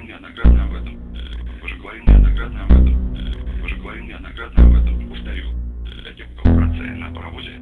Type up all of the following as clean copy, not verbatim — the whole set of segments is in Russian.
говорил неоднократно об этом. Уже говорил неоднократно об этом. Уже говорил неоднократно об этом. Повторю. Для тех, кто вкратце на паровозе.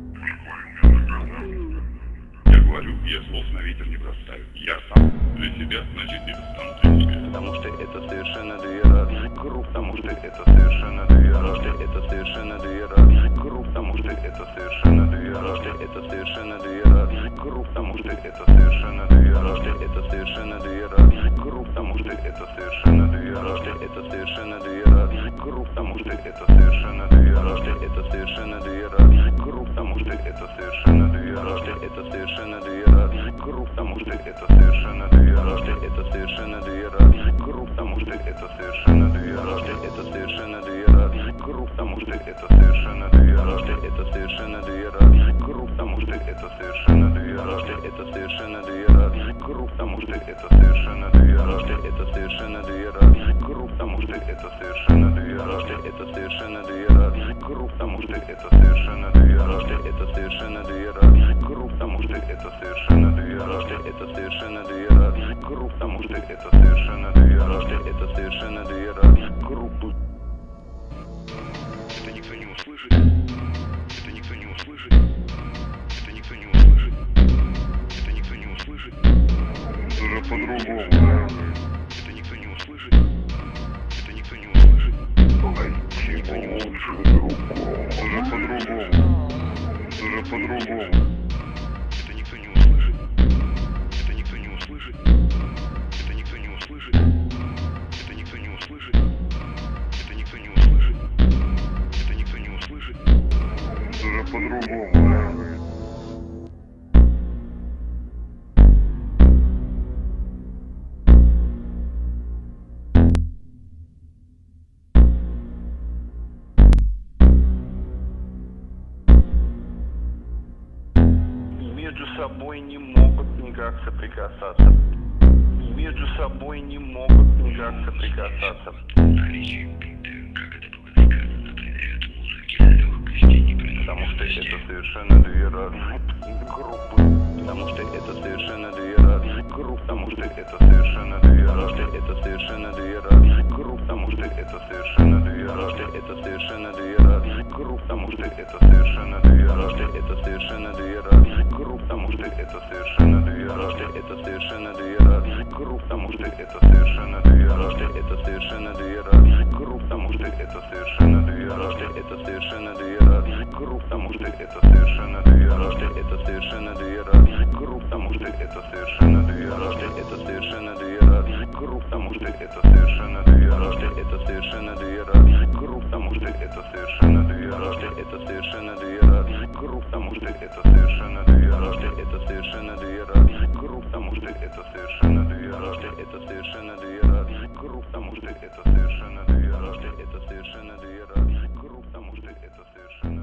Я говорю, я слов на ветер не бросаю. Я сам для себя, значит, я стану для себя. Потому что это совершенно две разные группы. Потому что это совершенно две разные. Это совершенно две разные группы. Потому что это совершенно две разные. Это совершенно две разные группы. Потому что это совершенно две разные. Это совершенно две разные группы. Потому что это совершенно две разные. Это совершенно две разные группы. Потому что это совершенно две разные. Это совершенно две разные группы. Потому что это совершенно две разные. Это совершенно две разные группы. Потому что это совершенно две разные. Это совершенно две разные группы. Потому что это совершенно две разные. Это совершенно две разные группы. Потому что это совершенно две разные. Это совершенно две разные группы. Потому что это совершенно две разные. Это совершенно две разные группы. Потому что это совершенно две разные. Это совершенно две разные группы. Потому что это совершенно две разные. Это совершенно две разные группы. Потому что это совершенно две разные. Это совершенно две разные группы. Потому что это совершенно две разные. Это совершенно две разные группы. Потому что это совершенно две разные. Это совершенно две разные группы. Это никто не услышит. Это никто не услышит. Это никто не услышит. Это никто не услышит. Уже по-другому. Это никто не услышит. Это никто не услышит. Это никто не услышит. Уже по-другому. Уже по-другому. Это никто не услышит. Это никто не услышит. Это никто не услышит. Это никто не услышит. Это никто не услышит. Это никто не услышит. Уже по-другому. Между собой не могут никак соприкасаться. Между собой не могут никак соприкасаться. Наличие, как это было сказано, придает музыке легкости и непринужденности. Потому что это совершенно две разные группы. Потому что это совершенно две разные группы. Потому что это совершенно две разные. Это совершенно две разные группы. Потому что это совершенно две разные. Это совершенно две разные группы. Потому что это совершенно две разные. Это совершенно две разные группы. Потому что это совершенно две разные. Это совершенно две разные группы. Потому что это совершенно две разные. Это совершенно две разные группы. Потому что это совершенно две разные. Это совершенно две разные группы. Потому что это совершенно две разные. Это совершенно две разные группы. Потому что это совершенно две разные. Это совершенно две разные группы. Потому что это совершенно две разные. Это совершенно две разные группы. Потому что это совершенно две разные. Это совершенно две разные группы. Потому что это совершенно две разные. Это совершенно две разные группы. Потому что это совершенно две разные. Это совершенно две разные группы. Потому что это совершенно две разные. Это совершенно две разные группы. Потому что это совершенно